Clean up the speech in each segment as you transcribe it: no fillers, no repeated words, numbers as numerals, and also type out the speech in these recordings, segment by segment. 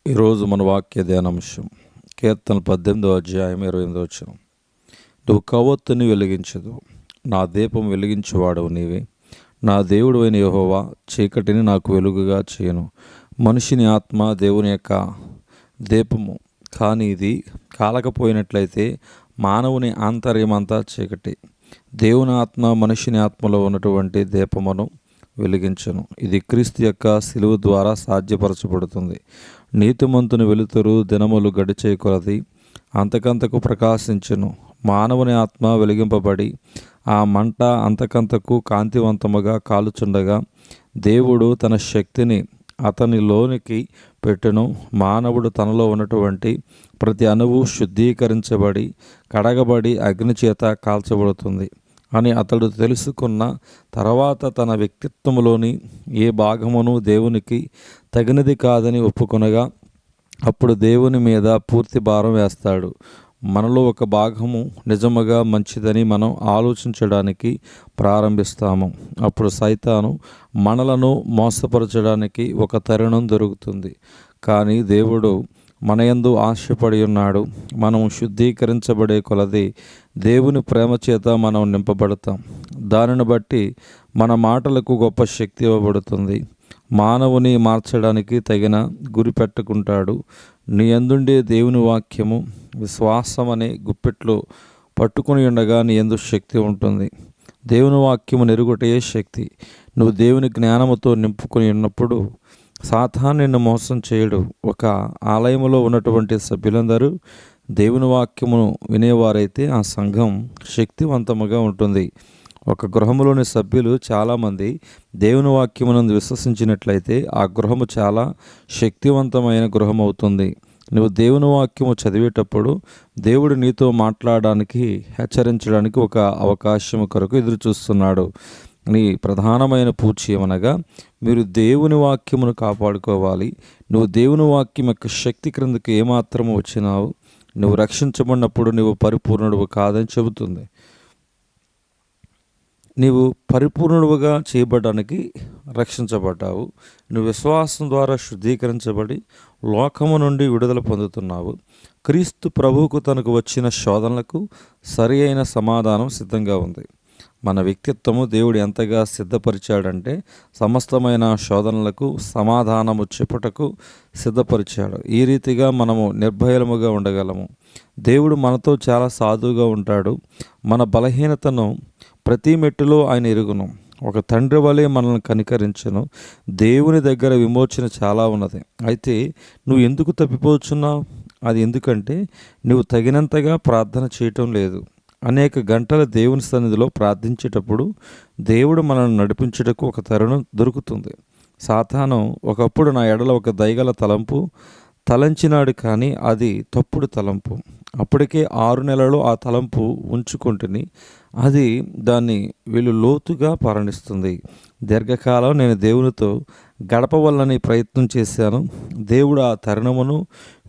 ఈరోజు మన వాక్య ధ్యానాంశం కీర్తన 18వ అధ్యాయం 28వ వచనం. నువ్వు కవ్వొత్తుని వెలిగించదు, నా దీపం వెలిగించేవాడవు నీవే. నా దేవుడు అయిన యెహోవా చీకటిని నాకు వెలుగుగా చేయను. మనిషిని ఆత్మ దేవుని యొక్క దీపము, కానీ ఇది కాలకపోయినట్లయితే మానవుని ఆంతర్యమంతా చీకటి. దేవుని ఆత్మ మనిషిని ఆత్మలో ఉన్నటువంటి దీపమును వెలిగించను. ఇది క్రీస్తు యొక్క శిలువ ద్వారా సాధ్యపరచబడుతుంది. నీతిమంతుని వెలుతురు దినములు గడిచే కొలది అంతకంతకు ప్రకాశించును. మానవుని ఆత్మ వెలిగింపబడి ఆ మంట అంతకంతకు కాంతివంతముగా కాలుచుండగా దేవుడు తన శక్తిని అతనిలోనికి పెట్టును. మానవుడు తనలో ఉన్నటువంటి ప్రతి అణువు శుద్ధీకరించబడి కడగబడి అగ్నిచేత కాల్చబడుతుంది అని అతడు తెలుసుకున్న తర్వాత తన వ్యక్తిత్వంలోని ఏ భాగమును దేవునికి తగినది కాదని ఒప్పుకొనగా అప్పుడు దేవుని మీద పూర్తి భారం వేస్తాడు. మనలో ఒక భాగము నిజముగా మంచిదని మనం ఆలోచించడానికి ప్రారంభిస్తాము. అప్పుడు సైతాను మనలను మోసపరచడానికి ఒక తరుణం దొరుకుతుంది. కానీ దేవుడు మనయందు ఆశపడి ఉన్నాడు. మనం శుద్ధీకరించబడే కొలది దేవుని ప్రేమ చేత మనం నింపబడతాం. దానిని బట్టి మన మాటలకు గొప్ప శక్తి ఇవ్వబడుతుంది. మానవుని మార్చడానికి తగిన గురి పెట్టుకుంటాడు. నీ యందుండే దేవుని వాక్యము విశ్వాసం అనే గుప్పెట్లో పట్టుకుని ఉండగా నీ యందు శక్తి ఉంటుంది. దేవుని వాక్యము నెరుగుటయే శక్తి. నువ్వు దేవుని జ్ఞానముతో నింపుకొని ఉన్నప్పుడు సాతాను నిన్ను మోసం చేయడు. ఒక ఆలయంలో ఉన్నటువంటి సభ్యులందరూ దేవుని వాక్యమును వినేవారైతే ఆ సంఘం శక్తివంతముగా ఉంటుంది. ఒక గృహములోని సభ్యులు చాలామంది దేవుని వాక్యమునందు విశ్వసించినట్లయితే ఆ గృహము చాలా శక్తివంతమైన గృహం అవుతుంది. నువ్వు దేవుని వాక్యము చదివేటప్పుడు దేవుడు నీతో మాట్లాడడానికి, హెచ్చరించడానికి ఒక అవకాశం కొరకు ఎదురు చూస్తున్నాడు. నీ ప్రధానమైన పూచి ఏమనగా మీరు దేవుని వాక్యమును కాపాడుకోవాలి. నువ్వు దేవుని వాక్యం యొక్క శక్తి క్రిందకు ఏమాత్రము వచ్చినావు, నువ్వు రక్షించబడినప్పుడు నువ్వు పరిపూర్ణుడు కాదని చెబుతుంది. నీవు పరిపూర్ణుడుగా చేయబడడానికి రక్షించబడ్డావు. నువ్వు విశ్వాసం ద్వారా శుద్ధీకరించబడి లోకము నుండి విడుదల పొందుతున్నావు. క్రీస్తు ప్రభువుకు తనకు వచ్చిన శోధనలకు సరి అయిన సమాధానం సిద్ధంగా ఉంది. మన వ్యక్తిత్వము దేవుడు ఎంతగా సిద్ధపరిచాడంటే సమస్తమైన శోధనలకు సమాధానము చెప్పుటకు సిద్ధపరిచాడు. ఈ రీతిగా మనము నిర్భయముగా ఉండగలము. దేవుడు మనతో చాలా సాధువుగా ఉంటాడు. మన బలహీనతను ప్రతి మెట్టులో ఆయన ఎరుగును. ఒక తండ్రి వలె మనల్ని కనికరించను. దేవుని దగ్గర విమోచన చాలా ఉన్నది. అయితే నువ్వు ఎందుకు తప్పిపోతున్నావు? అది ఎందుకంటే నువ్వు తగినంతగా ప్రార్థన చేయటం లేదు. అనేక గంటల దేవుని సన్నిధిలో ప్రార్థించేటప్పుడు దేవుడు మనల్ని నడిపించుటకు ఒక తరుణం దొరుకుతుంది. సాతాను ఒకప్పుడు నా ఎడల ఒక దయగల తలంపు తలంచినాడు, కానీ అది తప్పుడు తలంపు. అప్పటికే 6 నెలలు ఆ తలంపు ఉంచుకుంటుని అది దాన్ని వీళ్ళు లోతుగా పయనిస్తుంది. దీర్ఘకాలం నేను దేవునితో గడపవల్లని ప్రయత్నం చేశాను. దేవుడు ఆ తరుణమును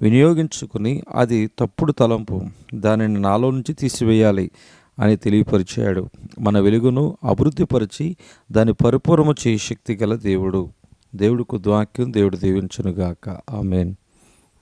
వినియోగించుకుని అది తప్పుడు తలంపు, దానిని నాలో నుంచి తీసివేయాలి అని తెలియపరిచాడు. మన వెలుగును అభివృద్ధిపరిచి దాన్ని పరిపూర్ణము చేయ శక్తి గల దేవుడు. దేవుడికి వాక్యం దేవుడు దీవించునుగాక. ఆమేన్.